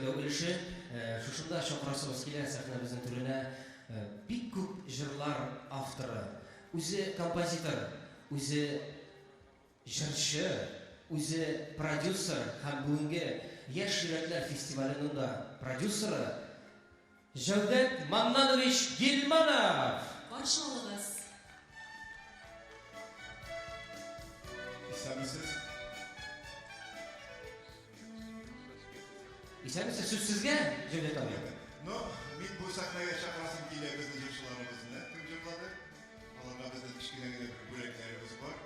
Өлеше, шушында шоқырасыбыз келе сәхнәбезнең түренә бик күп җырлар авторы, үзе композитор, үзе җырчы, үзе продюсер һәм бүгенге Яшь йөрәкләр фестиваленең да продюсеры Җәүдәт Маннанович Гилманов. Каршы алыгыз. Исәнмесез, сүз сезгә, Җәүдәт абый. Мин бу сәхнәгә чакырасым килә безнең җырчыларыбызны. Кем җырлады? Аларга безнең кечкенә генә бер бүләкләребез бар.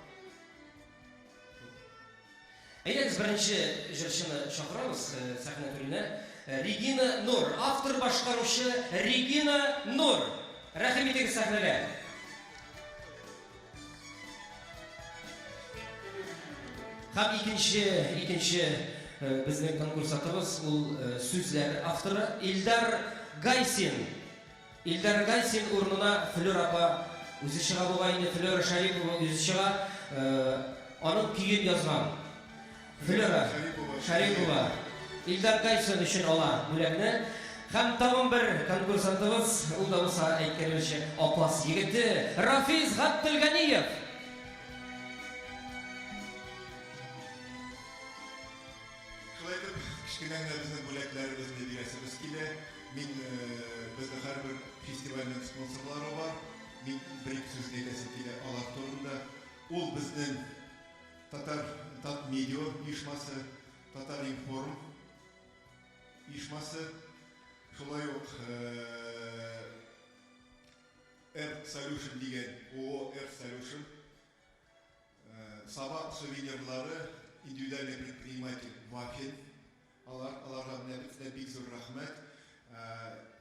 Әйдәгез беренче җырчыны чакырабыз сәхнә түренә. Регина Нур, автор башкаручы Регина Нур. Рәхим итегез сәхнәгә. Һәм икенче безнең конкурсатыбыз ул сүзләр авторы Илдар Гайсин. Илдар Гайсин урынына Флёр апа үзе чыга бугай инде, Флёр Шарипова үзе чыга. Аның көен язган. Флёр Шарипова Илдар Гайсин өчен ала бүләкне. Һәм тагын бер конкурсантыбыз, ул да булса әйткәнчә Аплас егете Рафиз Габделганиев. Кечкенә генә безнең бүләкләребезне бирәсебез килә. Мин безнең һәрбер фестивальнең спонсорлары бар. Мин бер-ике сүз әйтәсем килә алар турында. Ул безнең Татар медиа оешмасы, Татар информ оешмасы, шулай ук Earth Solution дигән ООО Earth Solution, Саба сувенирлары, индивидуальный предприниматель Вафин, аларга бик зур рәхмәт.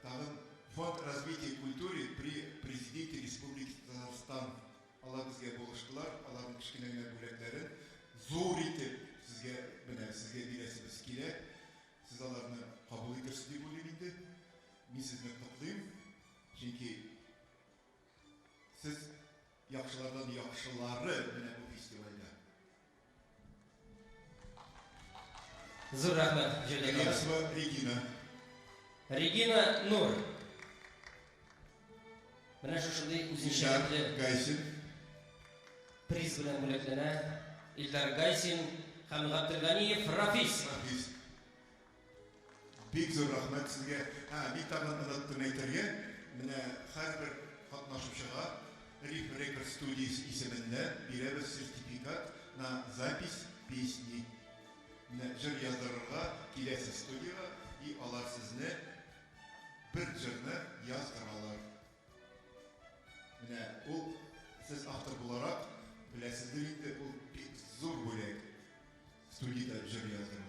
Тагын фонд развития культуры при президенте Республики Татарстан алар безгә булыштылар, аларның кечкенә генә бүләкләрен зур итеп сезгә бирәсебез килә. Сез аларны кабул итәрсез дип уйлыйм инде. Мин сезне котлыйм, чөнки сез яхшылардан яхшылары менә бу фестивальдә. Зур рәхмәт, Җәүдәт. Регина. Регина Нур. Менә шушындый үзенчәлекле Гайсин. Приз белән бүләкләнә. Илдар Гайсин һәм Габделганиев Рафиз. Бик зур рәхмәт сезгә. Бик тагын оныттым әйтергә. Менә һәрбер катнашучыга Риф Рекорд студиясе исемендә бирәбез сертификат на запись песни. Менә җыр яздырырга киләсез студияга и алар сезне бер җырны яздыралар. Менә ул сез автор буларак беләсездер инде, ул бик зур бүләк студияда җыр яздыру.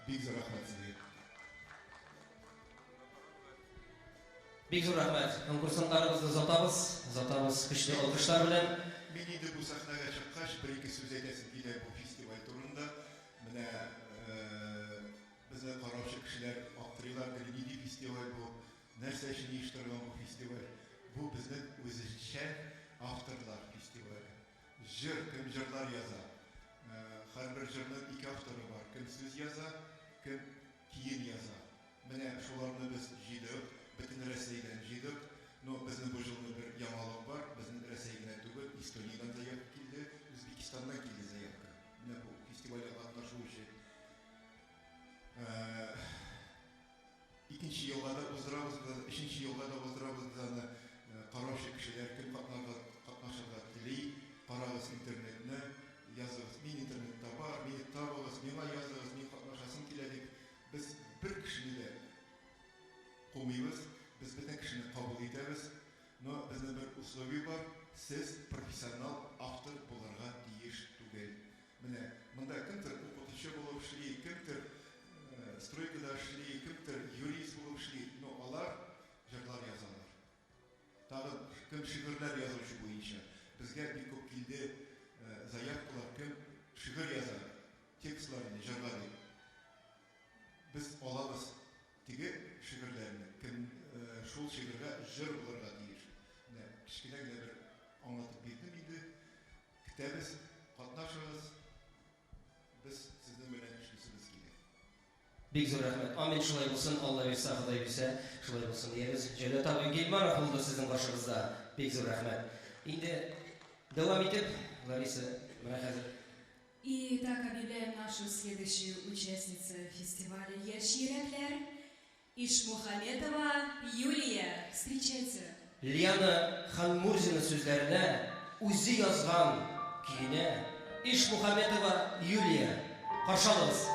Бик зур рәхмәт сезгә. Бик зур рәхмәт. Конкурсантларыбызны озатабыз көчле алкышлар белән. Мин инде бу сәхнәгә чыккач бер-ике сүз әйтәсем килә бу фестиваль турында. Менә безне караучы кешеләр аптырыйлар, нинди фестиваль бу, нәрсә өчен оештырылган бу фестиваль. Бу безнең үзешчән авторлар фестивале. Җыр, кем җырлар яза. Һәрбер җырның ике авторы бар. Кем сүз яза, кем киен яза. Менә шуларны без җыйдык, бөтен Рәсәйдән җыйдык. Но безнең бу җылны бер яңалык бар. Безнең Рәсәй генә түгел, Эстониядән заявка килде, Үзбекистаннан килде заявка. Менә бу фестивальгә катнашучы. Икенче елга да уздырабыз, өченче елга да уздырабыз аны. Караучы кешеләр кем катнашырга тели, карагыз интернетны, языгыз. Мин интернетта бар, мине табыгыз, миңа языгыз, мин катнашасым килә дип. Без бер кешене дә кумыйбыз, без бөтен кешене кабул итәбез. Но безнең бер условие бар, сез профессионал автор булырга тиеш түгел. Менә монда кемдер укытучы булып эшли, кемдер стройкада эшли, кемдер юрист булып эшли, но алар җырлар язалар. Тагын кем шигырьләр язучы буенча. Безгә бик күп килде заявкалар, кем шигырь яза, текстларны җырлый. Без алабыз теге шигырьләрне, кем шул шигырьгә җыр булырга тиеш. Менә кечкенә генә бер аңлатып бирдем инде. Көтәбез, катнашыгыз. Без сезнең белән эшлисебез килә. Бик зур рәхмәт. Амин, шулай булсын. Алла бирсә, Ходай бирсә, шулай булсын диябез. Җәләт абый Геймаров булды сезнең каршыгызда. Бик зур рәхмәт. Инде дәвам итеп, Лариса, менә хәзер. И так объявляем нашу следующую участницу фестиваля «Яшьйөрәкләр» Ишмухаметова Юлия. Встречайте. Лиана Ханмурзина сүзләренә үзе язган көенә Ишмухаметова Юлия. Каршы алыгыз.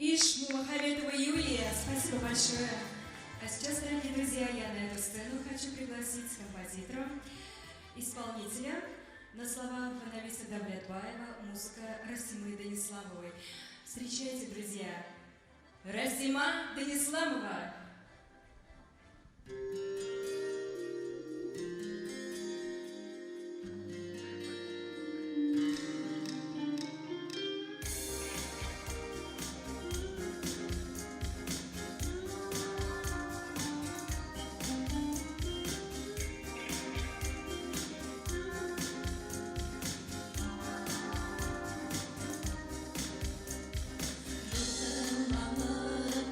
Ишмухаметова Юлия, спасибо большое. А сейчас, дорогие друзья, я на эту сцену хочу пригласить композитора, исполнителя на слова Фанависа Давлетбаева, музыка Расимы Даниславовой. Встречайте, друзья, Расима Данисламова.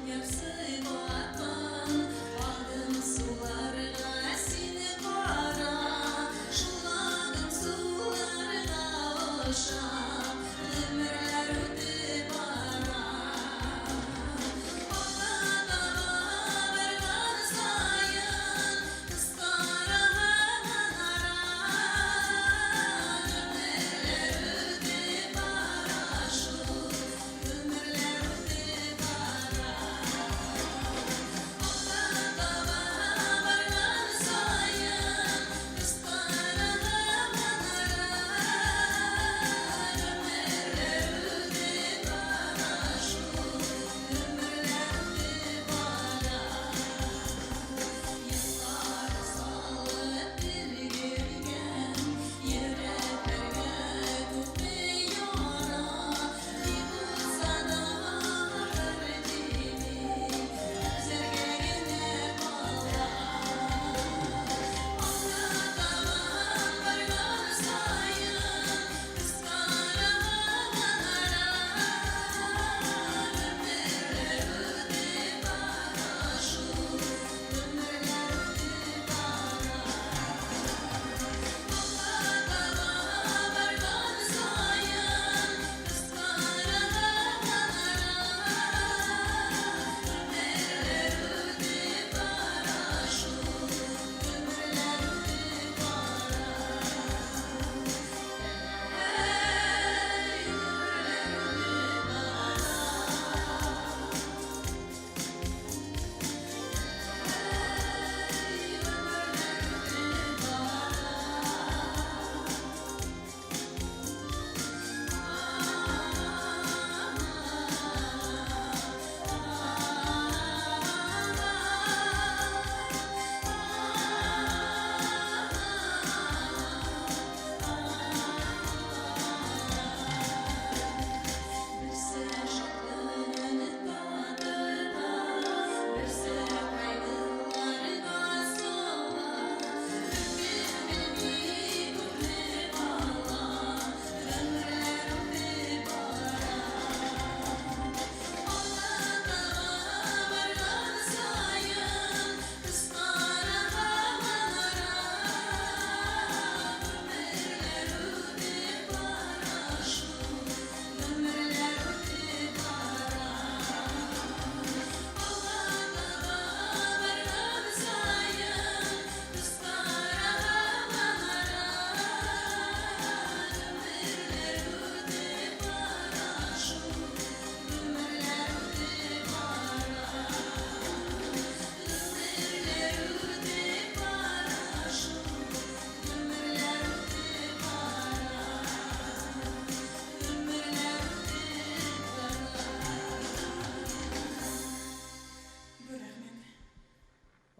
Yarısı var.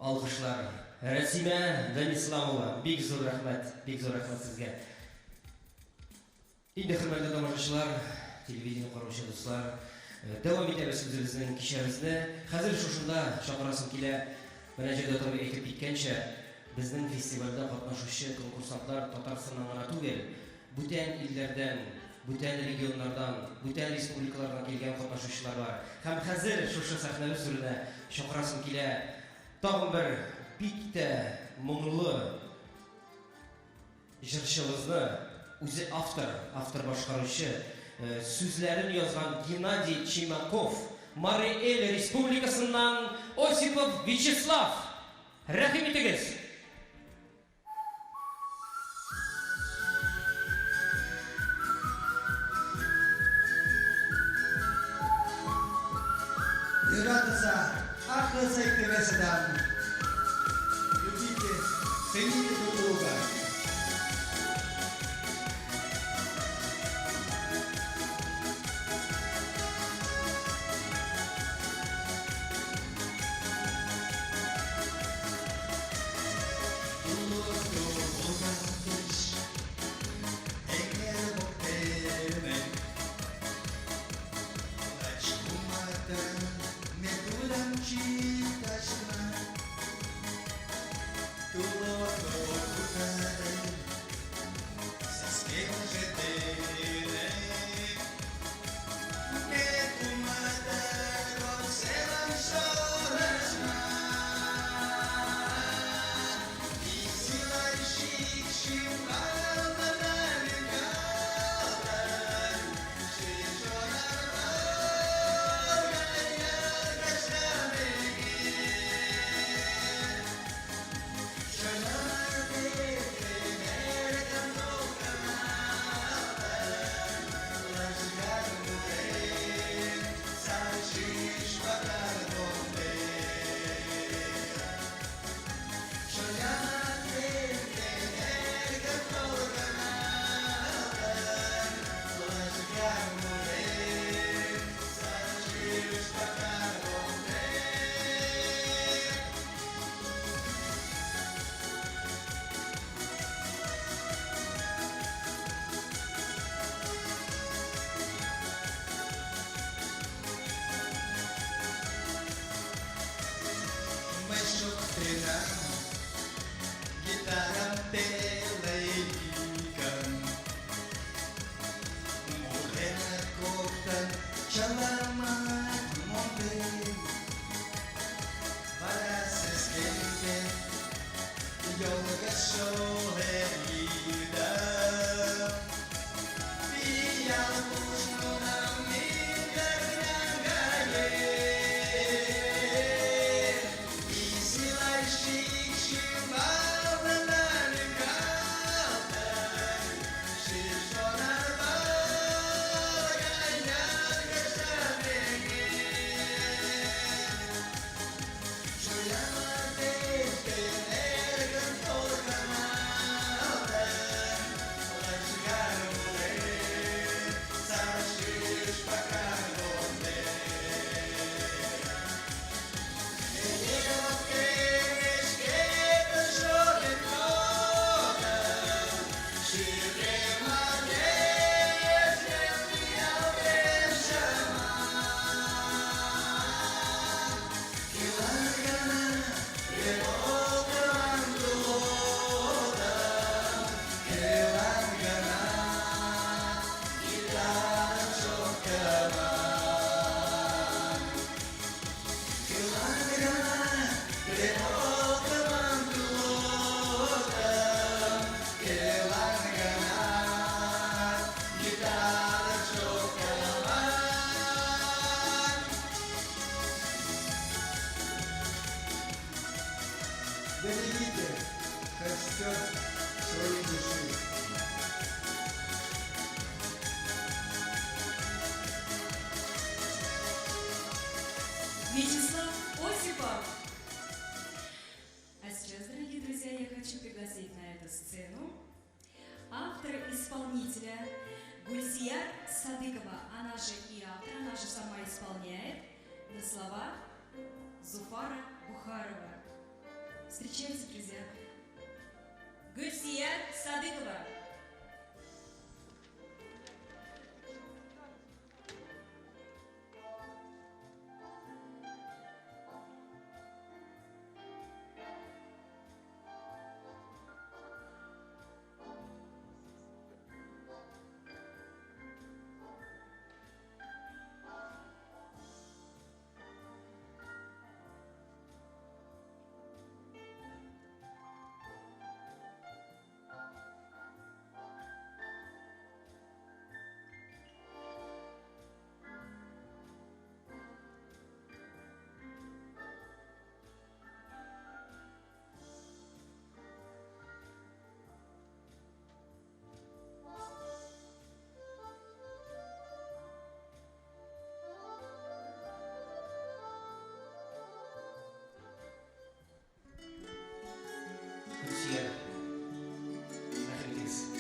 Alkışlar. Rasime Данисламова. Бик зур рәхмәт сезгә. Инде хөрмәтле тамашачылар, телевидение караучы дуслар, дәвам итәбез үзебезнең кичәбезне. Хәзер шушында чакырасым килә. Менә җирдә туры әйтеп киткәнчә, безнең фестивальдә катнашучы конкурсантлар Татарстаннан гына түгел, бүтән илләрдән, бүтән регионнардан, бүтән республикалардан килгән катнашучылар бар. Һәм хәзер шушы сәхнәбез үзенә чакырасым килә. Тагын бер бик тә моңлы җырчыбызны, үзе автор башкаручы, сүзләрен язган Геннадий Чимаков, Мари-Эл Республикасыннан Осипов Вячеслав. Рәхим итегез. Радоса, ахласа и красота. Любите, цените друг друга. Берегите костер своей души. Вячеслав Осипов. А сейчас, дорогие друзья, я хочу пригласить на эту сцену автора-исполнителя Гульсияр Садыкова. Она же и автор, она же сама исполняет на слова Зуфара Бухарова. Встречайте, друзья. Гульсия Садыкова. Gülsiye, rahmetiniz.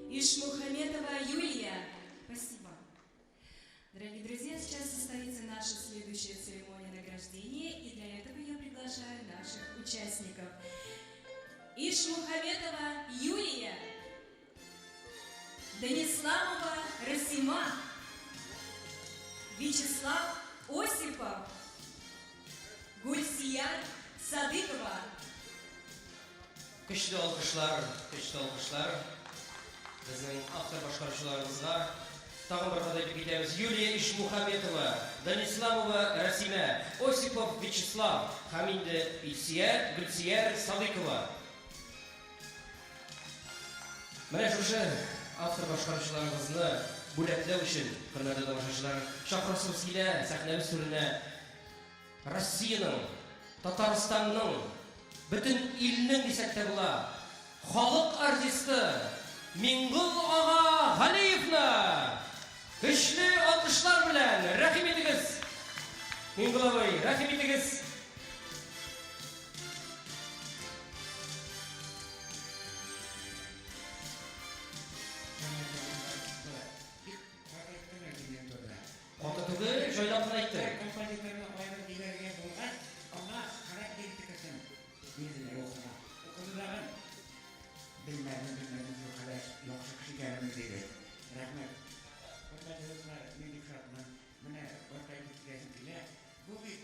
Ишмухаметова Юлия. Спасибо. Дорогие друзья, сейчас состоится наша следующая церемония награждения, и для этого я приглашаю наших участников. Ишмухаметова Юлия, Данисламова Расима, Вячеслав Осипов, Гульсияр Садыкова. Күчле алкышлар. Bizning avtor boshqaruvchilarimizga tag'in bir qadar ketamiz. Yuliya Ishmuhametova, Danislamova Rasima, Osipov Vyacheslav, hamda Gulsiyar Sadiqova. Mana shu avtor boshqaruvchilarimizni bo'laklab uchun hurmatli tomoshabinlar, Shohrasovskiyda sahnamiz turida Rossiyaning, Tataristonning, butun ilning desakda bo'lar, xalq artisti Mingul Ağa Haliyevni güçlü alkışlar bilen rahim etiniz. Mingul Ağa'yı rahim etiniz. Otatığı joylapını aytdı. Bilmem bu kadar yoksa kişi gelmedi dedi. Rahmet. Burada yazılar neydi şartman? Buna ortaya gittiğiniz bile bu bir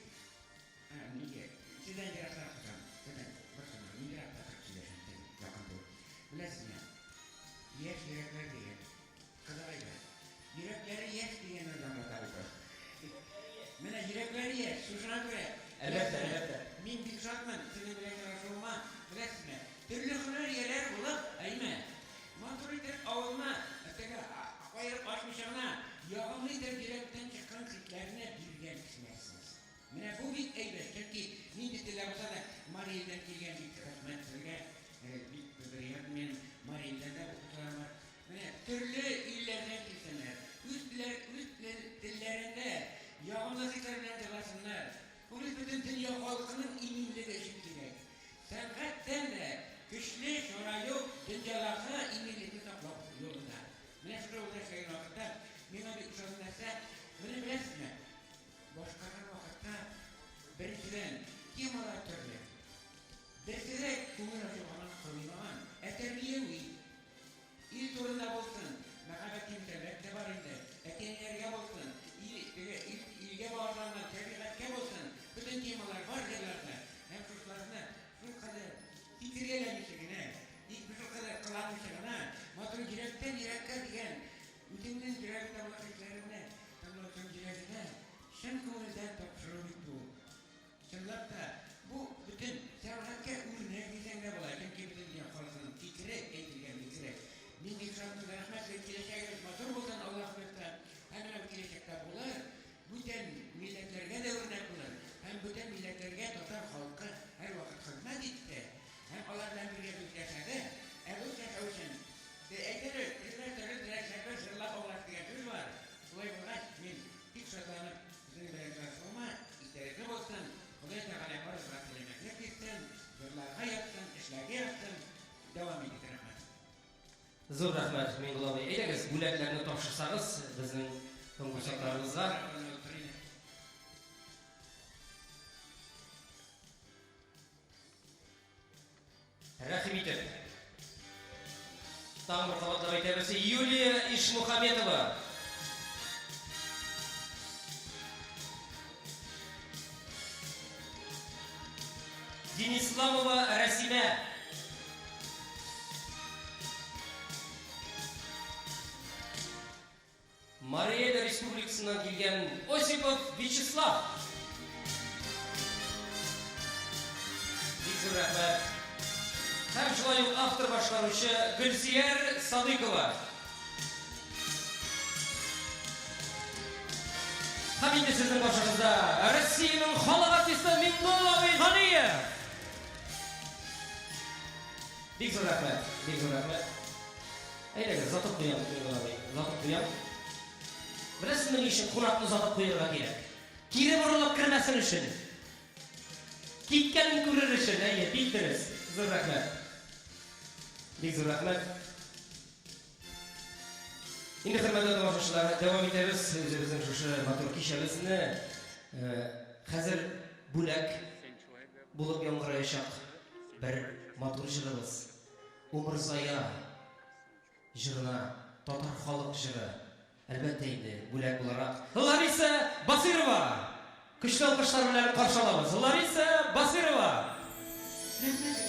niye? Sizden yaratlar kızım. Sizden baksana niye yaratlar kızım? Bakın bu. Bilesiniz ya. Yes yürekler diye. Kızarıyla. Yürekleri yes diyen adamla tabi. Buna yürekleri yes. Susuna göre. Elbette. Min bir şartman. Sizin bilekler sorma. Bilesiniz. Türlü hüner yerler bulup, ayma. Maturidir avulma, koyup açmışana, yağımlıdır direkten çıkan sitlerine bilgen kısmetsiniz. Mine bu bir eyber, çünkü neydi dilemasa da Mariye'den gelgen bir kısmetlerine, bir kıdırıyat men Mariye'den de okutulanlar. Mine türlü illerden gitsinler, üst dillerinde yağımlı sitlerine dilasınlar. Bunu bütün dünya halkının ilimleri eşittirek. Sanattan da güçlü şorayı dünyalarına imilini toplap yolunda. Mene şurada uğraşayın vakitte, mene bir uçanlarsa, bunu bilesine. Başkalar vakitte, birisinden kim olar türlü? Birisi de kumur açıklanan kılmaman, eterliyevi. İl turunda olsun, mekabet kimseler tebarinde, etenlerge olsun, ilge bağırlarına tebligatke olsun, bütün temalar var yerlerde, hem çocuklarına, şu kadar fikirlemişine, şu kadar kılamışına, matır yürekten yürekler diyen, bütünün yürekten vakitlerine, tanrıların yüreğine, sen kumulden topşuruluk bu. Şunlar da bu bütün sevhakke ürüne gizemde bular, çünkü bütün dünya halkının fikri, eğitilgen fikri. Min dikşanlı rahmetle kileşekler matır olsan Allah bekler, hemen o kileşekler bular, bütün milletlerine de örnek bular. Hem bütün milletlerine tutar halkı her vakit hizmet etti. Hem Allah'tan bir yapıp yaşadı. Ebu Şaşavuş'un eğitleri, direksiyonlar, sırlar olarak diye söz var. Kolay kolay min ilk sözlerini bizim bilenler sorma, isterikli olsun. Kolay Teala barış rahmetine gitsin, sırlarına yatsın, işlerine yatsın, devam edin rahmet. Zor rahmat Mingul Ağa. Eğer bulatlarni topshirsangiz bizning konkursantlarimizga rahim etib. Tag'in bir qavatlab aytamiz. Yuliya Ishmuhametova. Danislamova Rasima. Mariya Respublikasidan kelgan Osipov Vyacheslav. Bizga rahmat. Hem shulay avtor boshqaruvchi Gulsiyar Sadiqova. Hamda sizning boshingizda Rossiyaning xalq artisti Mingul Ağa Haliyev. Bizga rahmat. Aylaga zotib qo'yamiz Mingul Ağa. Zotib qo'yamiz. Bilasizmi nima uchun qonatni zotib qo'yirga kerak? Kiri burilib kirmasin uchun. Ketganini ko'rir uchun, bildiriz. Zo'r rahmat. Инде хөрмәтле тамашачылар, дәвам итәбез үзебезнең шушы матур кичәбезне. Хәзер бүләк булып яңгыраячак бер матур җырыбыз. Умырзая җырына, татар халык җыры. Әлбәттә инде бүләк буларак Лариса Басирова. Көчле алкышлар белән каршы алабыз. Лариса Басирова. Рәхмәт.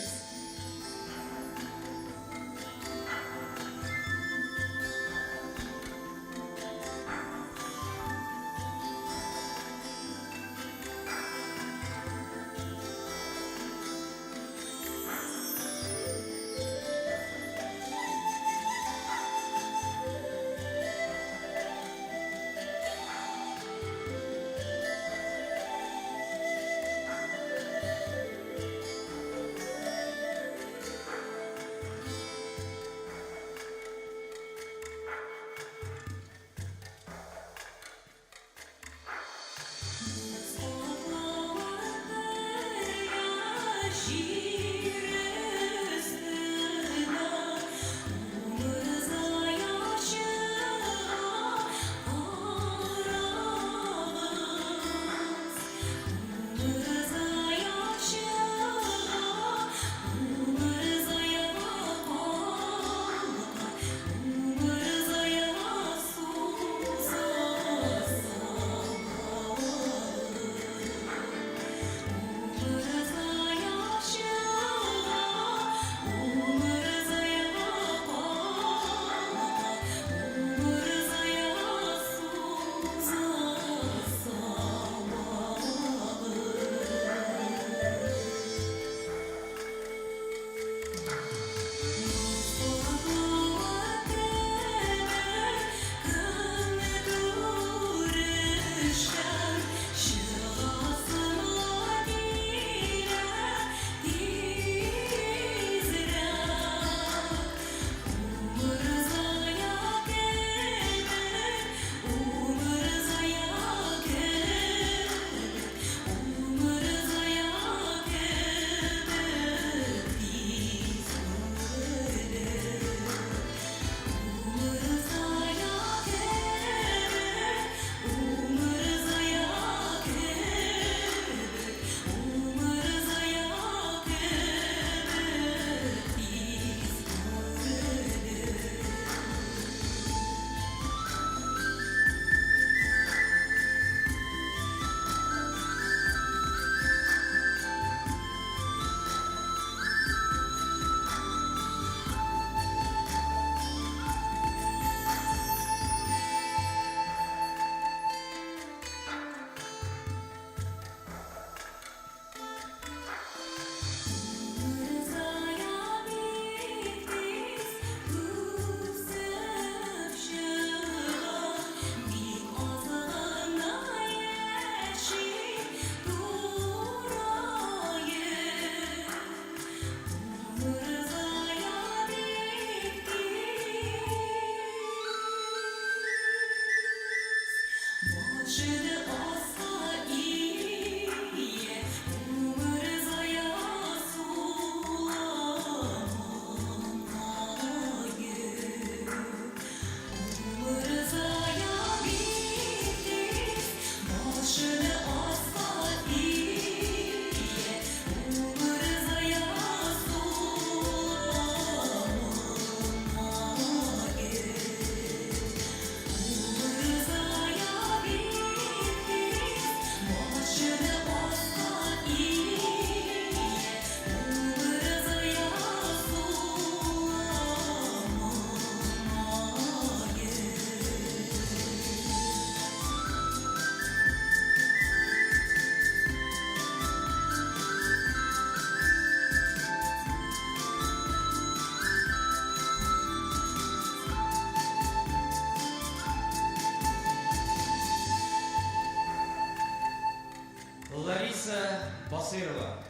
Лариса Басирова.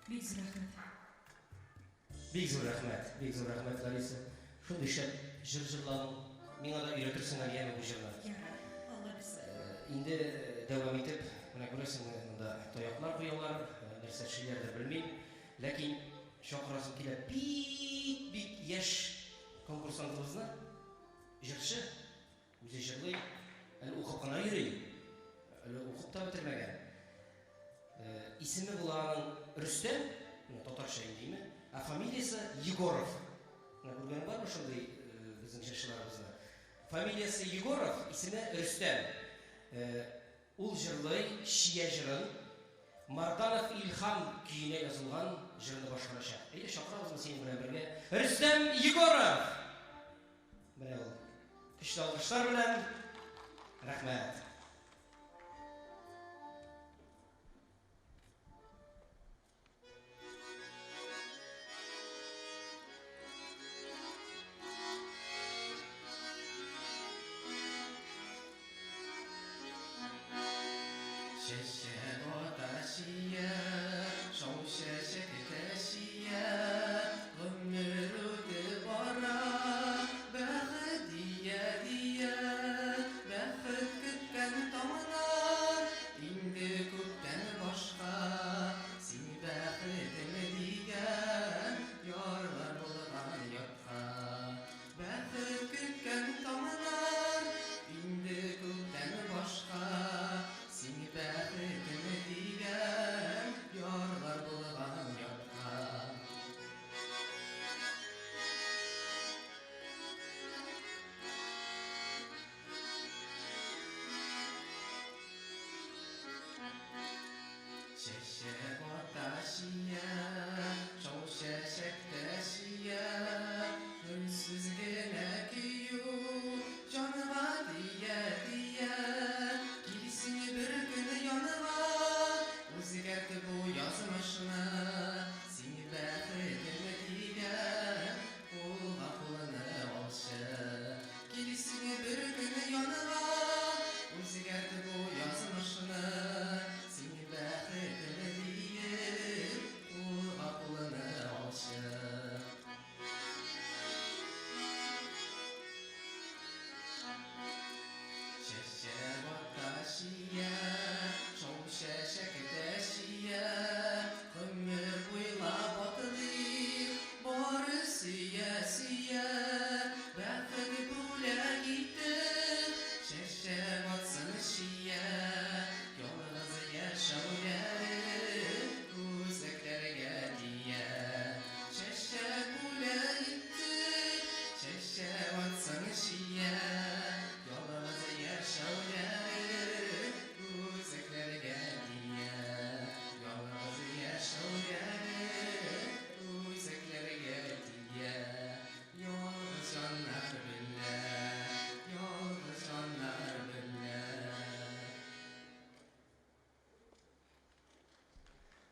Бик зур рәхмәт. Бик зур рәхмәт. Бик зур рәхмәт, Лариса. Шундый шәп җыр җырланың. Миңа да өйрәтерсең әле бу җырны. Ярар. Алла белсә. Инде дәвам итеп, менә күрәсең, монда таяклар куялар, нәрсә эшләрдер белмим. Ләкин чакырасым килә бик яшь конкурсантыбызны. җырчы, үзе җырлый, әле укып кына йөри, әле укып та бетермәгән. Исеме буланың Рөстәм, татарча инде, ә фамилиясе Егоров. Күргән бармы шундый безнең җырчыларыбызны? Фамилиясе Егоров, исеме Рөстәм. Ул җырлый шия җырын, Марданов Илхам көенә язылган җырны башкарачак. Әйдә чакырабызмы синең белән бергә? Рөстәм Егоров! Менә ул. Көчле алкышлар белән рәхмәт.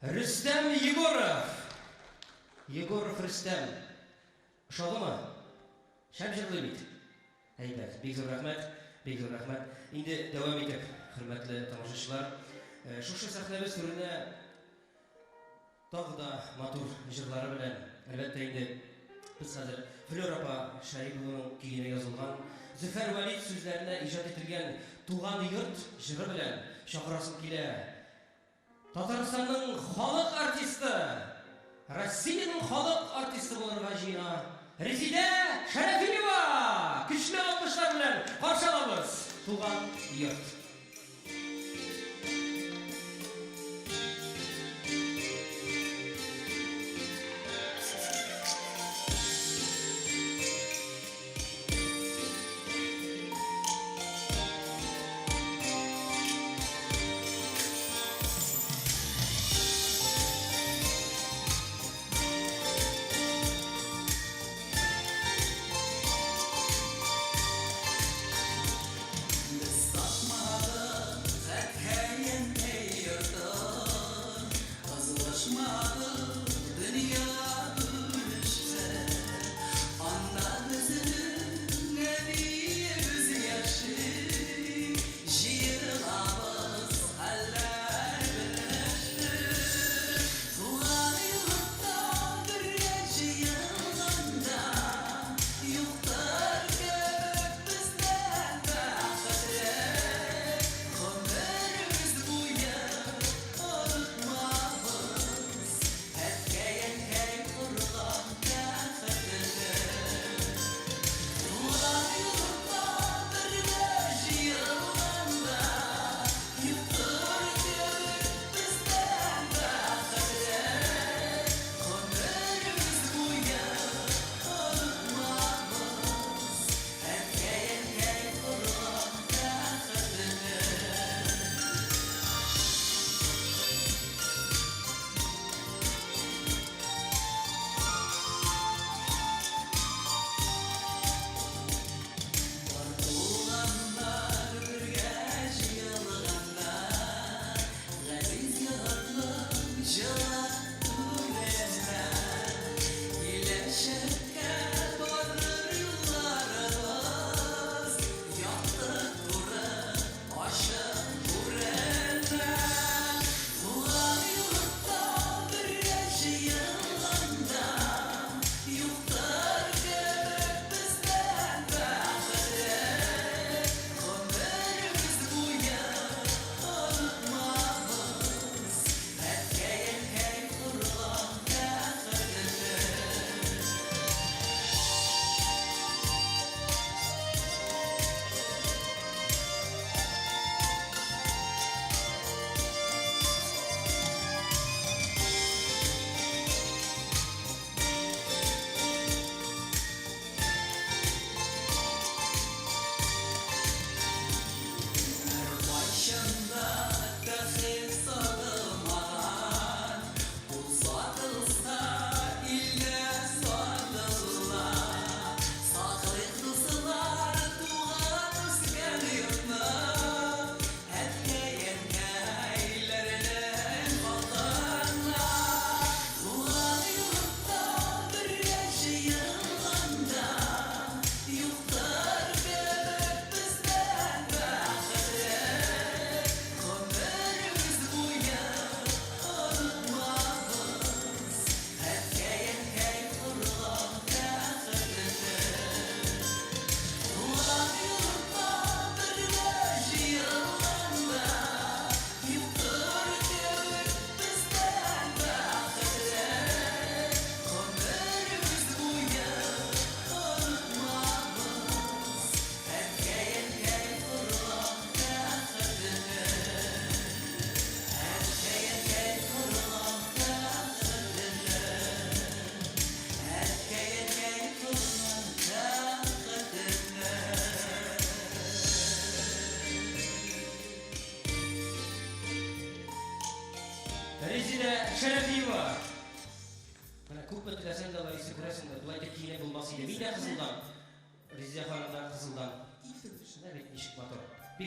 Рөстәм Егоров. Егоров Рөстәм. Ошадымы? Шәп җырлый бит. Әйбәт, бик зур рәхмәт, бик зур рәхмәт. Инде дәвам итеп, хөрмәтле тамашачылар, шушы сәхнәбез түренә тагы да матур җырлары белән, әлбәттә инде без хәзер Флёр апа Шәйхованың көенә язылган, Зөфәр Валид сүзләренә иҗат ителгән Туган йорт җыры белән чакырасым килә. Татарстанның халык артисты, Россиянең халык артисты булырга җыена Резидә Шәрәфиева! Көчле алкышлар белән каршы алабыз. Туган йорт. Satma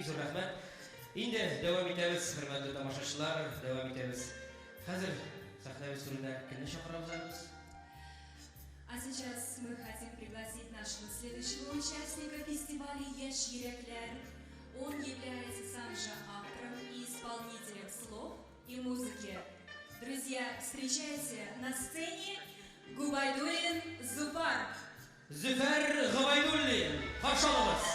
zo'r rahmat. Endi davom etamiz, hurmatli tomoshabinlar, davom etamiz. Hozir sahnaviy surunda kimni chaqiramiz? А сейчас мы хотим пригласить нашего следующего участника фестиваля «Ешь Юреклер». Он является сам же автором и исполнителем слов и музыки. Друзья, встречайте на сцене Губайдуллин Зуфар. Züfer G'ubaydullin, qarshi olamiz.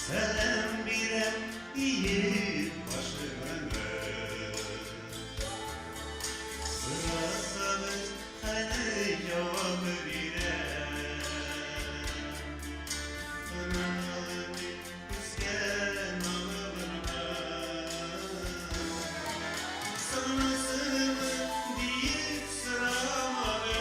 Selam birem iyi başımı Sırasını hani cevabı birem Ananalımı isken alımına Sanasını deyip sıramalı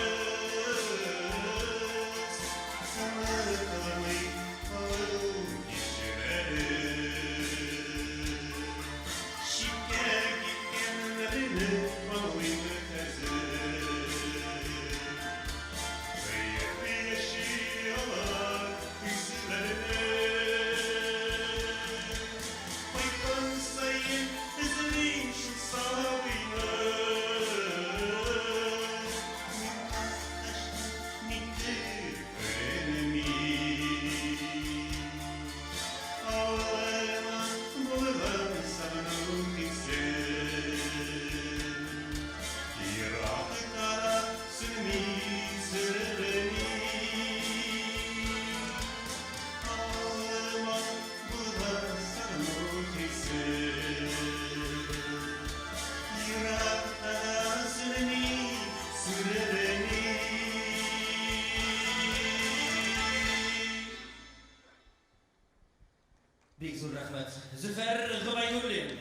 Züfer Gıbaydullin.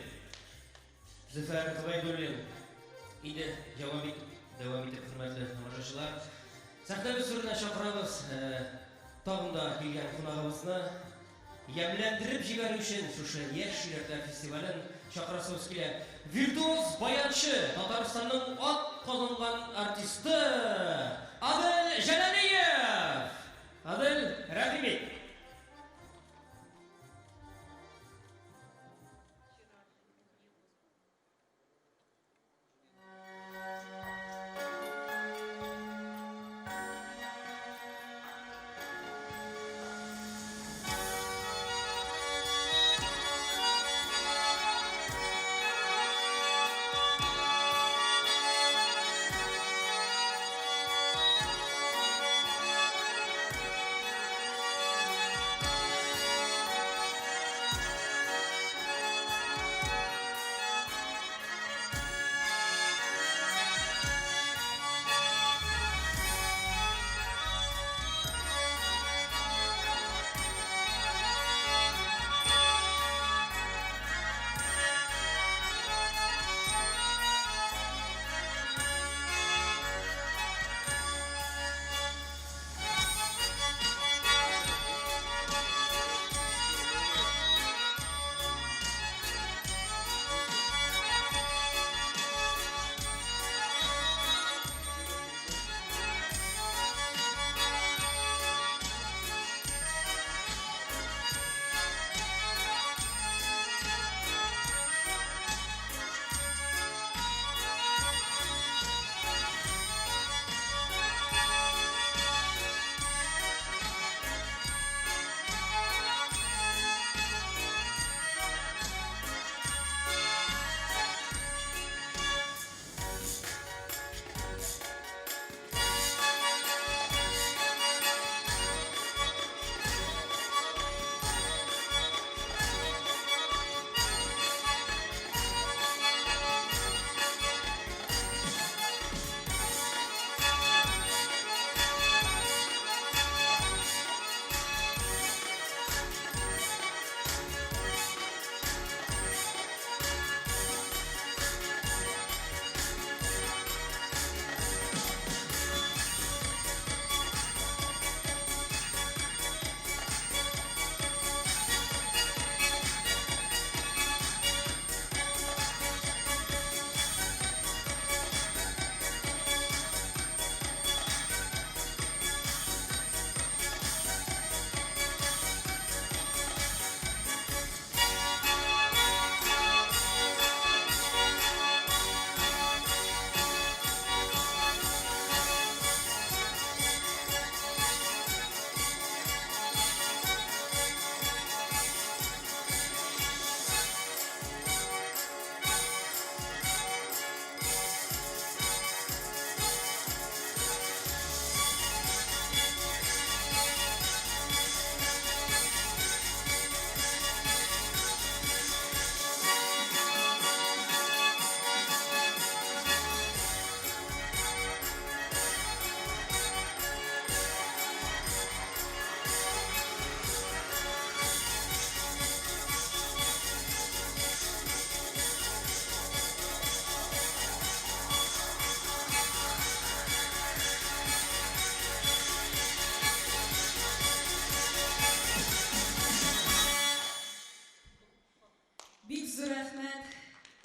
Züfer Gıbaydullin. Indi devam etip hürmetli tamашaçılar. Sahne sürüne çakırabız. Tağında kelgen konağımızны yemlendirip жибәрү өчен шушы яшь шигырьләр фестивален чакырасыбыз килә. Виртуоз баянчы Татарстанның ат казанган артисты Адел Җәләлиев. Адел, рәхимет.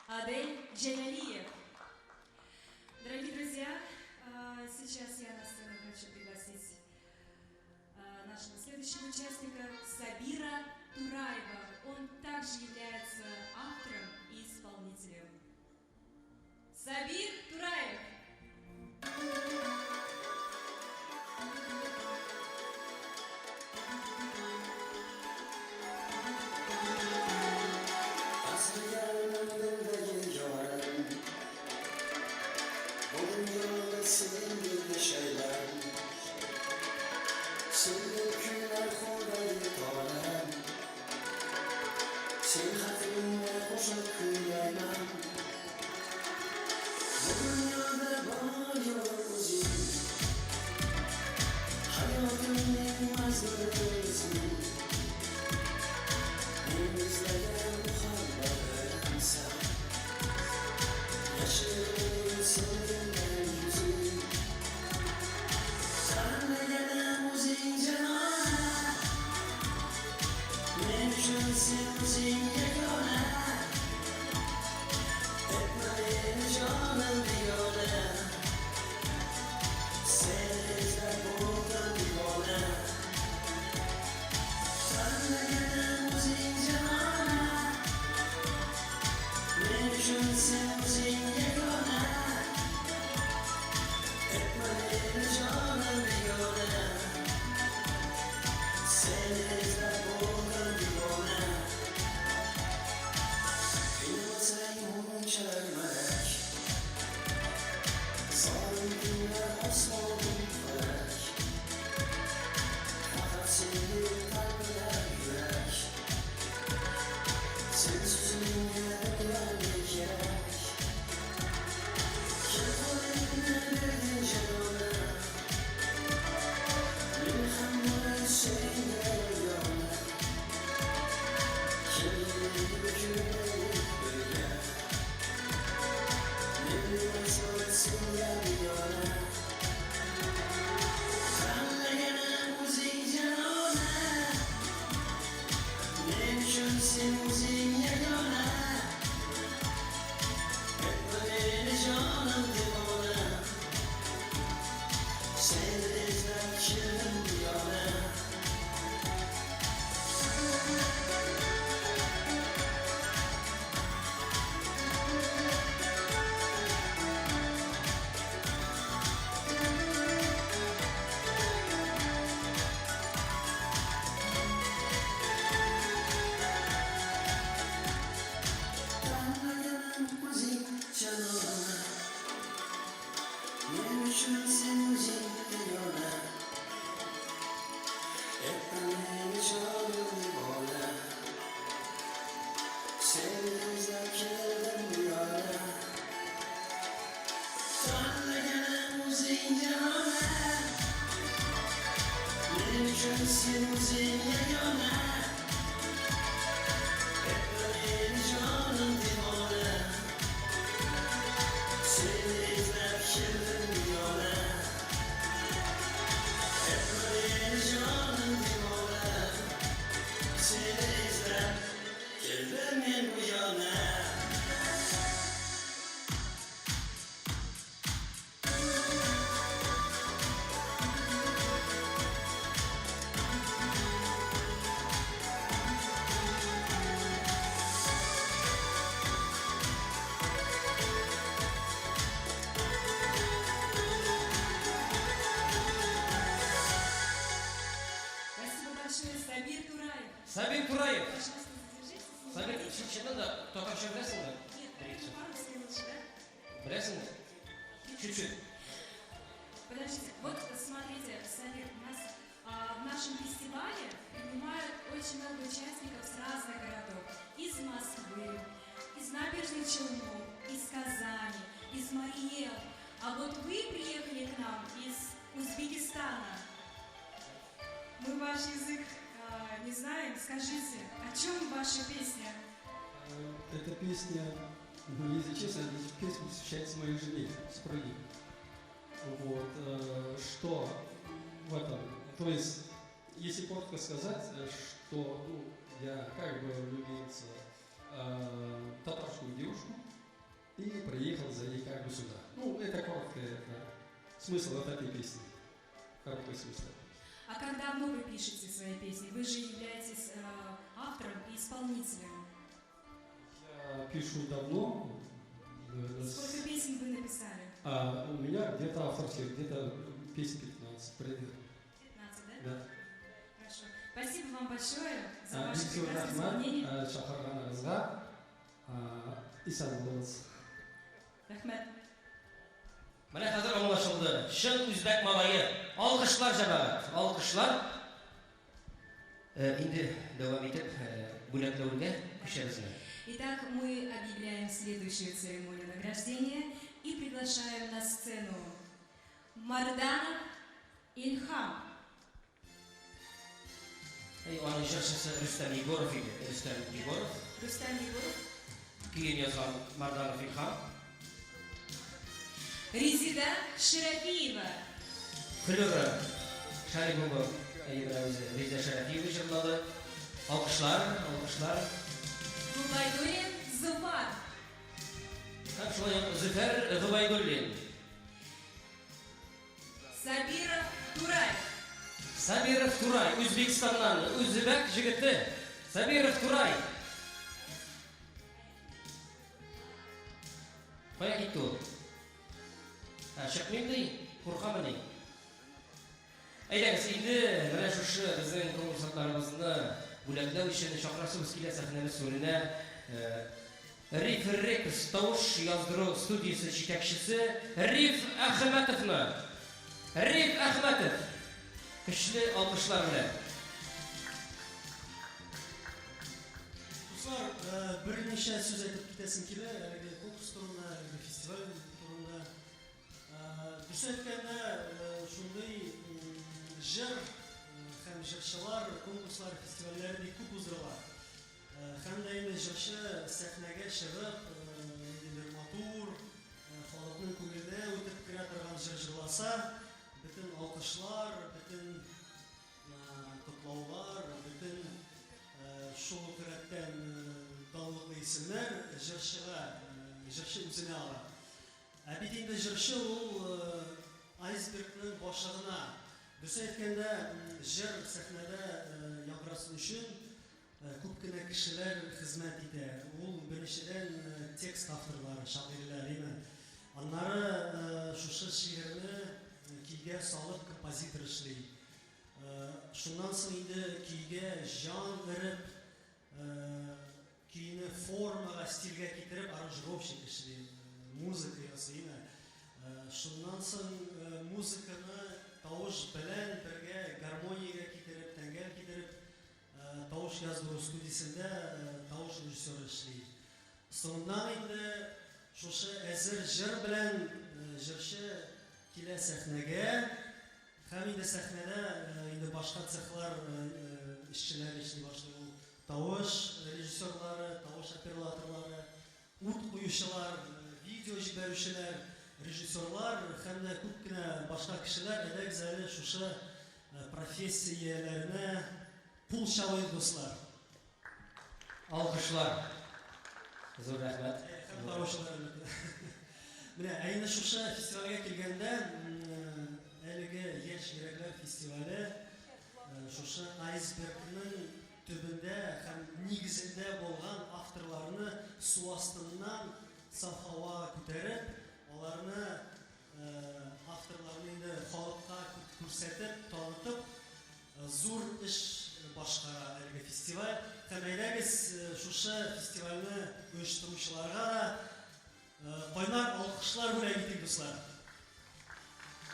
Адель Джалалиев. Дорогие друзья, сейчас я на сцену хочу пригласить нашего следующего участника Сабира Тураева. Он также является автором и исполнителем. Сабир Тураев. Hayatımın en mazlum Спасибо большое, Сабир Тураев. Сабир Тураев. Пожалуйста, задержитесь. Сабир, чеченді да татарша білесің бе? Нет, по-русски лучше, да? Білесің бе? Чуть-чуть. Подождите, вот смотрите, Сабир, у нас в нашем фестивале принимают очень много участников с разных городов. Из Москвы, из Набережных Челнов, из Казани, из Мариэл. А вот вы приехали к нам из Узбекистана. Мы ваш язык не знаем. Скажите, о чем ваша песня? Эта песня, ну, если честно, эта песня посвящается моей жене, супруге. Вот, что в этом, то есть, если коротко сказать, что ну, я как бы влюбился в татарскую девушку и приехал за ней как бы сюда. Ну, это коротко, это смысл вот этой песни, короткий смысл. А как давно вы пишете свои песни? Вы же являетесь автором и исполнителем. Я пишу давно. Сколько песен вы написали? У меня где-то авторских, где-то песен 15, примерно. 15, да? Да. Хорошо. Спасибо вам большое за ваше Бисмилл прекрасное рахман, исполнение. шақырғаныңызға исан болыңыз. Рахмет. Менә хәзер аңлашылды. Шын үзбәк малайы. Алкышлар җәмәгать. Алкышлар. Инде дәвам итеп бүләкләүгә күчәбез. Итак, мы объявляем следующую церемонию награждения и приглашаем на сцену Марданов Ильхам. Аның җырчысы Рөстәм Егоров иде. Рөстәм Егоров. Рустам Егоров. Көен язган Марданов Илхам. Резида Шерафиева. Флюра Шарипова Реза Шарафиева җырлады. Алкышлар, алкышлар. Губайдуллин Зуфар. Һәм шулай ук Зөфәр Губайдуллин. Сабиров Турай. Сабиров Турай, Үзбекстаннан, үзбәк җегете. Сабиров Турай. Кая китте ул? Чыкмыйм ди, куркамыни. Әйдәгез, инде менә шушы безнең конкурсантларыбызны бүләкләү өчен чакырасыбыз килә сәхнәбез түренә. Риф Рекс тавыш яздыру студиясе җитәкчесе Риф Әхмәтовны. Риф Әхмәтов. Көчле алкышлар белән. Dostlar, birнеше сүз әйтеп китәсем килә, әлеге конкурс турында, әлеге фестиваль турында. Дөрес әйткәндә, шундый җыр һәм җырчылар конкурслар, фестивальләр бик күп уздырыла. Һәм дә инде җырчы сәхнәгә чыгып, матур, халыкның күңеленә үтеп керә торган җыр җырласа, бөтен алкышлар, бөтен котлаулар, бөтен шул рәттән данлыклы исемнәр җырчы үзенә ала. Ә бит инде җырчы ул айсбергның башлыгына. Дөрес әйткәндә, җыр сәхнәдә яңгырасын өчен күп кенә кешеләр хезмәт итә. Ул беренчедән текст авторлары, шагыйрьләр име. Аннары шушы шигырьне көйгә салып композитор эшли. Шуннан соң инде көйгә җан вереп, көйне формага, стильгә китереп аранжировщик эшли, музыка ясый. Шуннан соң музыканы тавыш белән бергә гармониягә китереп, тәңгәл китереп, тавыш яздыру студиясендә тавыш режиссеры эшли. Соңыннан инде шушы әзер җыр белән җырчы килә сәхнәгә. Һәм инде сәхнәдә инде башка цехлар эшчеләре эшли башлый. Тавыш режиссерлары, тавыш операторлары, ут куючылар, видео җибәрүчеләр, режиссерлар һәм дә күп кенә башка кешеләр әдәгез әле шушы профессияләренә пул чалый дуслар. Алкышлар. Зур рәхмәт. Һәм тавышлар. Менә әйне шушы фестивальгә килгәндә, әлеге яшь йөрәкләр фестивале шушы айсбергның төбендә һәм нигезендә булган авторларны су астыннан саф һава күтәреп, аларны авторларны инде халыкка күрсәтеп, танытып, зур эш башкара әлеге фестиваль. Һәм әйдәгез шушы фестивальне оештыручыларга кайнар алкышлар белән итик, дуслар.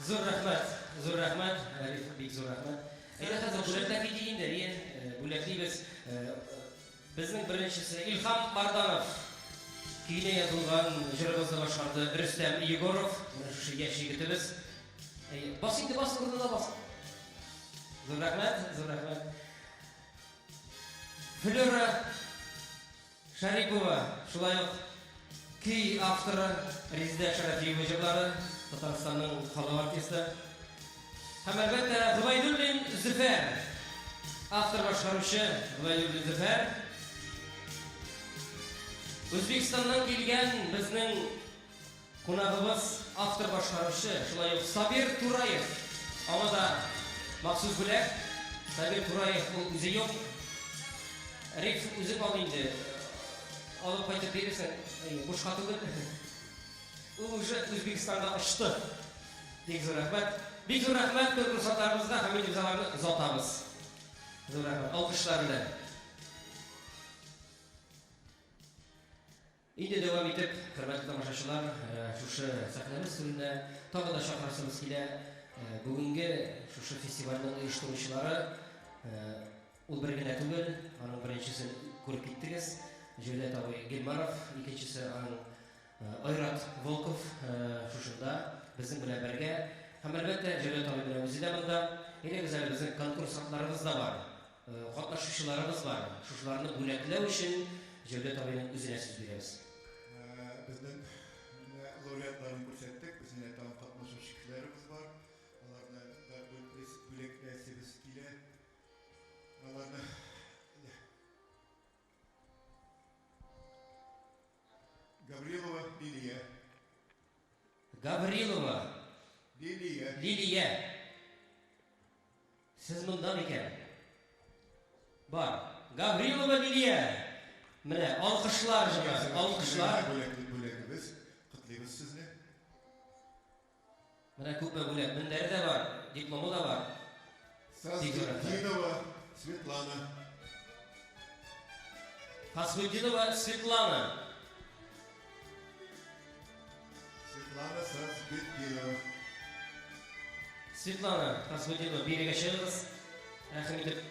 Зур рәхмәт, Риф, бик зур рәхмәт. Әйдә хәзер бүләкләр китик инде, бүләклибез. Безнең беренчесе Илһам Марданов. Көйне язылган җырыбызны башкарды Рөстәм Егоров. Менә шушы яшь егетебез. Бас инде, бас урынына бас. Зур рәхмәт. Флора Шарипова, шулай ук көй авторы Резидә Шәрәфиева җырлары, Татарстанның халык артисты. Һәм әлбәттә Губайдуллин Зөфәр, автор башкаручы Губайдуллин Зөфәр. Үзбекстаннан килгән безнең кунагыбыз автор башкаручы, шулай ук Сабир Тураев. Аңа да махсус бүләк. Сабир Тураев ул үзе юк. Риф үзе бар инде. Алып кайтып бирсәң, бушка түгел. Ул уже Үзбекстанда очты. Бик зур рәхмәт. Бик зур рәхмәт конкурсантларыбызга һәм имзаларны озатабыз. Зур рәхмәт. Алкышлар белән. Инде дәвам итеп, хөрмәтле тамашачылар, шушы сәхнәбез түрендә тагы да чакырасыбыз килә. Бүгенге шушы фестивальнең оештыручылары ул бер генә түгел, аның беренчесен күреп киттегез. Җәүдәт абый Гелмаров, икенчесе аның Айрат Волков шушында безнең белән бергә. Һәм әлбәттә Җәүдәт абый белән үзе дә монда. Әйдәгез әле безнең конкурсантларыбыз да бар. Катнашучыларыбыз бар. Шушыларны бүләкләү өчен Җәүдәт абыйның үзенә сүз бирәбез. Безнең лауреатларын күрсәттек, безнең там катнашучы кешеләребез бар. Аларны да бүләкләсебез килә. Аларны Гаврилова Лилия. Гаврилова Лилия. Сез монда микән? Бар. Гаврилова Лилия. Менә алкышлар җыйгыз, алкышлар. Бүләкбез, котлыйбыз Куймыз сезне. Менә күпме бүләк, мендәре дә бар, дипломы да бар. Сазгиддинова Светлана. Фасхуддинова Светлана. Светлана Сазгиддинова. Светлана Фасхуддинова, бирегә чыгыгыз. Рәхим итеп.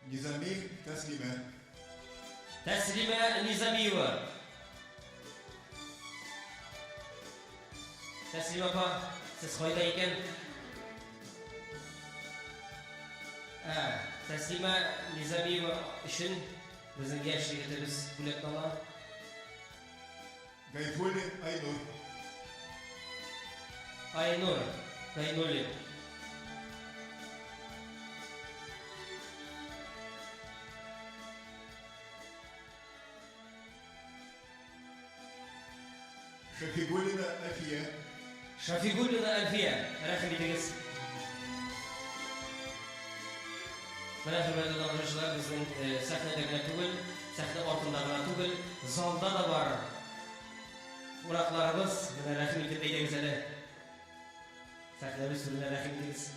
Низами Таслима. Тәслимә Низамиева. Тәслимә апа, сез кайда икән? Тәслимә Низамиева өчен безнең яшь егетебез бүләкне ала. Гайфуллин Айнур. Айнур Гайнуллин. Шафигуллина Афия. Шафигуллина Альфия. Рәхим итегез. Менә хөрмәтле тамашачылар, безнең сәхнәдә генә түгел, сәхнә артында гына түгел, залда да бар. Уракларыбыз, менә рәхим итеп әйтегез әле. Сәхнәбез түренә рәхим итегез.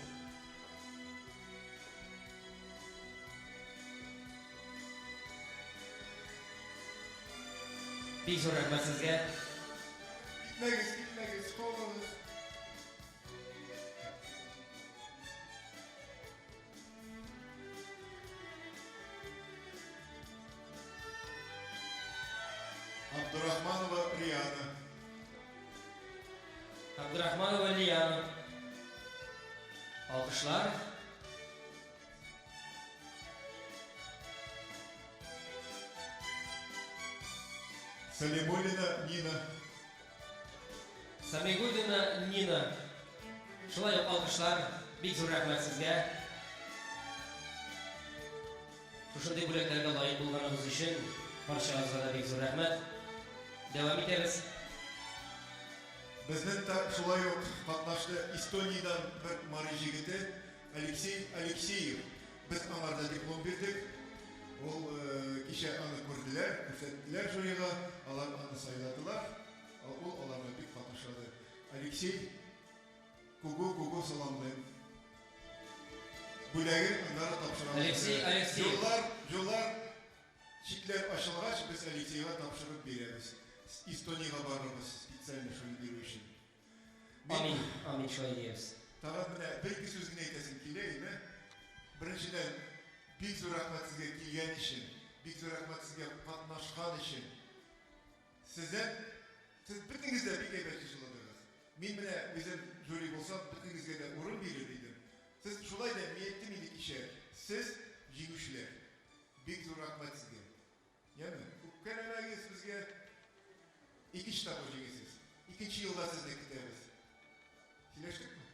Бик зур рәхмәт сезгә. Gitmegiz, kolunuz. Абдурахманова Рияна. Абдурахманова Лияна. Алкышлар. Салимуллина Нина. Самигуллина Нина. Шулай ук алкышлар. Бик зур рәхмәт сезгә. Шушындый бүләкләргә лаек булганыгыз өчен барчагызга да бик зур рәхмәт. Дәвам итәбез. Безнең та шулай ук катнашты Эстониядән бер марий җегете Алексей Алексеев. Без аңарда диплом бирдек. Ул кичә аны күрделәр, күрсәттеләр жюрига, алар аны сайладылар. Ул аларга бик катнашты. Алексей Кугу саламлыйм. Бүләген аңара тапшырабыз. Алексей Алексеев. Жоллар чикләр ачылгач, без Алексейга тапшырып бирәбез. Эстониягә барырбыз специально шуны бирү өчен. Амин. Амин шулай диябез. Тагын менә бер-ике сүз генә әйтәсем килә иде. Беренчедән, бик зур рәхмәт сезгә килгән өчен, бик зур рәхмәт сезгә катнашкан өчен. Сез бөтенегез дә бик әйбәт эшеләдегез. Мин менә үзем жюри булсам, бөтенегезгә дә урын бирер идем. Сез шулай да ниятем иде кичә. Сез җиңүчеләр. Бик зур рәхмәт сезгә. Яме, күпкә әмәгез безгә 2 штабы җиңесез. 2нче елда сезне көтәбез. Киләштекме?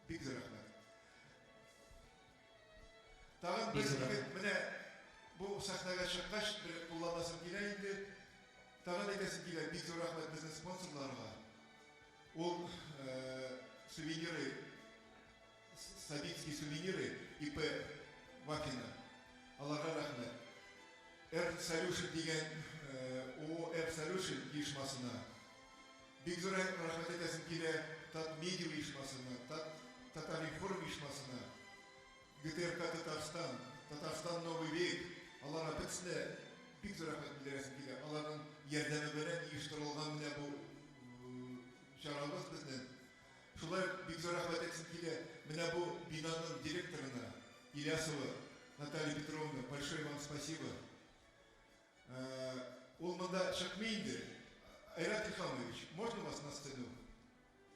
Бик зур рәхмәт. Тагын без менә бу сәхнәгә чыккач бер кулланасым килә инде. Тагын әйтәсем килә, бик зур рәхмәт безнең спонсорларга. Ул сувениры, Сабинские сувениры ИП Вафина. Аларга рәхмәт. Solution дигән ООО Solution оешмасына. Бик зур рәхмәт әйтәсем килә Татмедиа оешмасына, Татаринформ оешмасына, ГТРК Татарстан, Татарстан Новый век, аларга бөтенләй бик зур рәхмәт белдерәсем килә. Аларның ярдәме белән оештырылган менә бу чарабыз безнең. Шулай бик зур рәхмәт әйтәсем килә менә бу бинаның директорына Ильясова Наталья Петровна, большое вам спасибо. Ул монда чыкмый инде. Айрат Ильхамович, можно вас на сцену?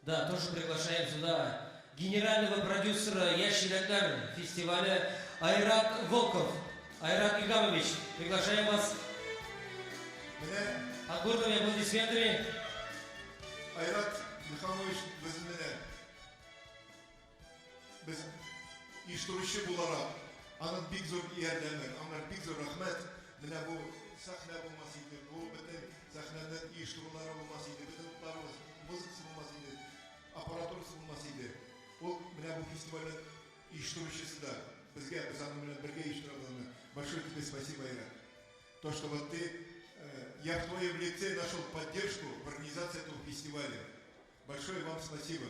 Да, тоже приглашаем сюда генерального продюсера «Ящик-Дактар» фестиваля Айрат Волков. Айрат Ильхамович, приглашаем вас от бурными аплодисментами. Айрат Ильхамович, без оештыручы буларак, аның бик зур ярдәме, аңар бик зур рәхмәт. Менә бу сәхнә булмас иде, бу бөтен сәхнәнең оештырулары булмас иде, бөтен утларыбыз, музыкасы булмас иде, аппаратурасы булмас иде. Ул менә бу фестивальнең оештыручысы да безгә, без аның белән бергә оештырабыз. Большое тебе спасибо, Айрат. то, что вот ты, я в твоем лице нашел поддержку в организации этого фестиваля. Большое вам спасибо.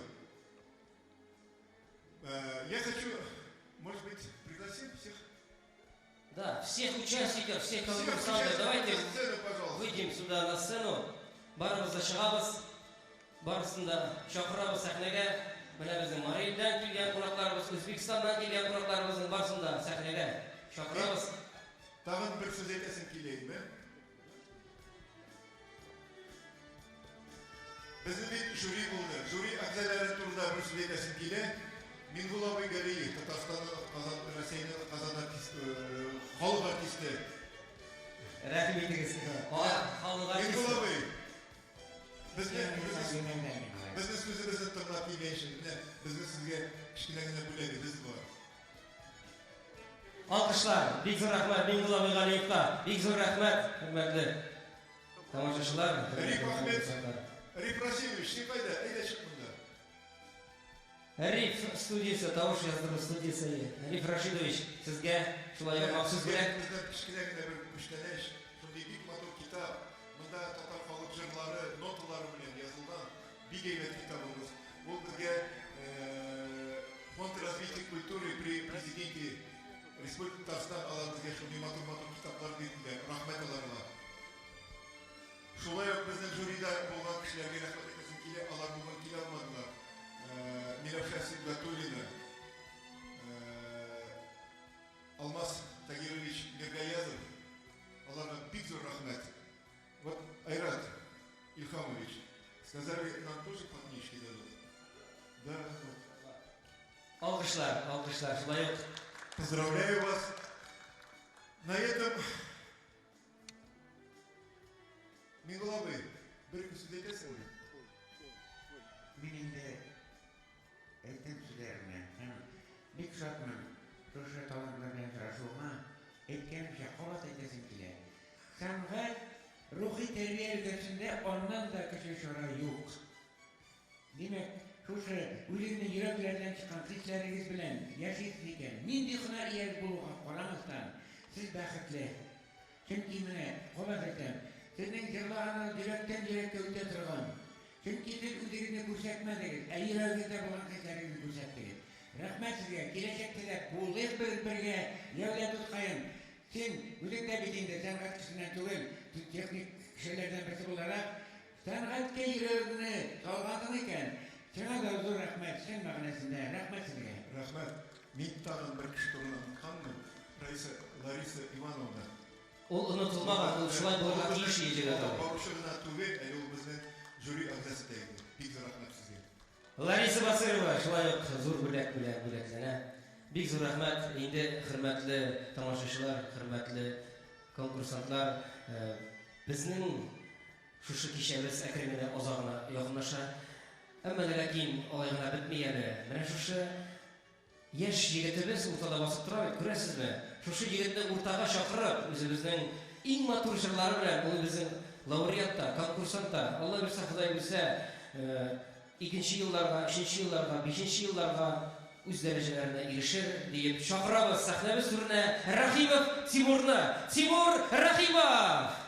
Я хочу, может быть, пригласим всех? Да, всех участников, всех Всех конкурсантов, участников давайте на сцену, пожалуйста. выйдем сюда на сцену. Барымызды шығабыз, барысында шақырабыз сәхнеге. Мына біздің Марелден келген қонақтарымыз, Өзбекстаннан келген қонақтарымыздың барысында сәхнеге шақырабыз. Тағын бір сөз айтасың келейін, бе? Біздің бет жюри болды. Жюри ағзалары турында бір сөз айтасың келе. Мингулабай Галиев, Татарстан Россияның қазан халық артисті. Рәхім етіңіз. Халық артисті. Мингулабай, біздің сөзімізді тыңдап келген үшін, біздің сізге кішкенегіне бөлегіміз бар. Alkışlar, big zor rahmet, Mingullabi Galiyevga, big zor rahmet, hürmetli tamашашылар. Риф Ахмет, Риф Расимович, сен қайда? Айда шық мұнда. Риф студиясы, тауыш яздыру студиясы. Риф Рашидович, сізге шулай махсус бүлек. Біздің кішкенегіне бір күштенеш, сондай бик матур китап. Мұнда татар халық жырлары, ноталары білен yazылған бик әйбәт китабымыз. Ол бізге фонд развития культуры при президенте Республика Татарстан аларымызға шундай матур китаплар берділер, рахмет аларга. Шулай ук біздің жюрида болған кішілерге рахмет етесін келе, алар бүгін келе алмадылар. Милавша Сибгатуллина, Алмаз Тагирович Миргаязов, аларга бик зор рахмет. Вот Айрат Ильхамович, сказали, нам тоже по книжке дадут. Да, Alkışlar, şulay yok. Поздравляю вас. На этом Мингулабай, бір сөз айтасың ба? Benim de eğitim sürelerine hem bir kuşatmın Ruşa talanlarına karşılığına etken bir şey kolat edesin bile. Sanat ruhi terbiye ülkesinde ondan da kişi şora yok. Demek Ruşa ülkenin yüreklerden çıkan kişileriniz bilen yaşayıpken mindi hınar yer buluğa kolamazdan siz bakıtlı. Çünkü mene kolat etem sizin yıllarına yürekten öte тұрған. Çünkü siz üzerine көрсетмедіңіз, әйелеріңізде болған кештеріңізді көрсеттіңіз. Рахмет сізге, келешекте де болық бірге еуле тұтқайын. Сен өзіңде бетіңді сәнғат кісінен түгел, техник кішілерден бірісі боларақ, сәнғатке үйрегіні салғандың екен. Сеңа да зор рахмет, сен мағынасында. Рахмет сізге. Рахмет. Мен тағын бір кіші тұрынан қанмын, Лариса Ивановна. Ол ұнытылмаған, ол шулай болған тиіш ежегі атады. Барушығына түгел, әлі ол біздің жюри ағзасы тәйді. Бик зор рахмет сізге. Лариса Басырова, шулай yok, зор бүлек сәне. Бик зор рахмет, енді хөрмәтле тамашашылар, хөрмәтле конкурсантлар, безнең шушы кичәбез әкрен азагына якынлаша. Әмма ләкин алай гына бетми әле. Менә шушы яшь егетебез уртада басып тора, күрәсезме? Шушы егетне уртага чакырып, үзебезнең иң матур җырлары белән ул безнең лауреатта, конкурсантта, Алла бирсә, Ходай бирсә, 2нче елларга, 3нче елларга, 5нче елларга үз дәрәҗәләренә ирешер дип чакырабыз сәхнәбез түренә Рахимов Тимурны. Тимур Рахимов!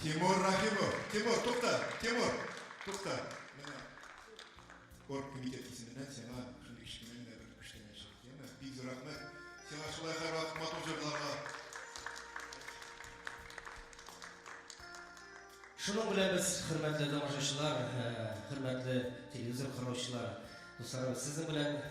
Тимур Рахимов. Тимур, тоқта. Мына орг комитет исеменен сеңа шундый кичкенен бер кичкене шектеме. Бик зур рахмат. Сеңа шулай һәрвакыт матур җырларга. Шуның белән без, хөрмәтле тамашачылар, хөрмәтле телевизор караучылар, дусларыбыз, сезнең белән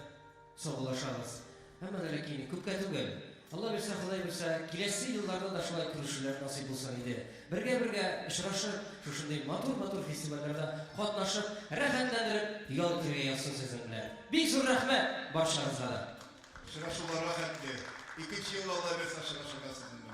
саубуллашабыз. Әмма ләкин күпкә түгел. Алла бирсә, Ходай бирсә, киләсе елларда да шулай күрешүләр насыйп булсын иде. Бергә очрашып, шушындый матур фестивальләрдә катнашып, рәхәтләнеп, ял итәргә язсын сезнең белән. Бик зур рәхмәт барчагызга да. Шырашуларга хәтле. Икенче ел Алла бирсә шырашырга сезнең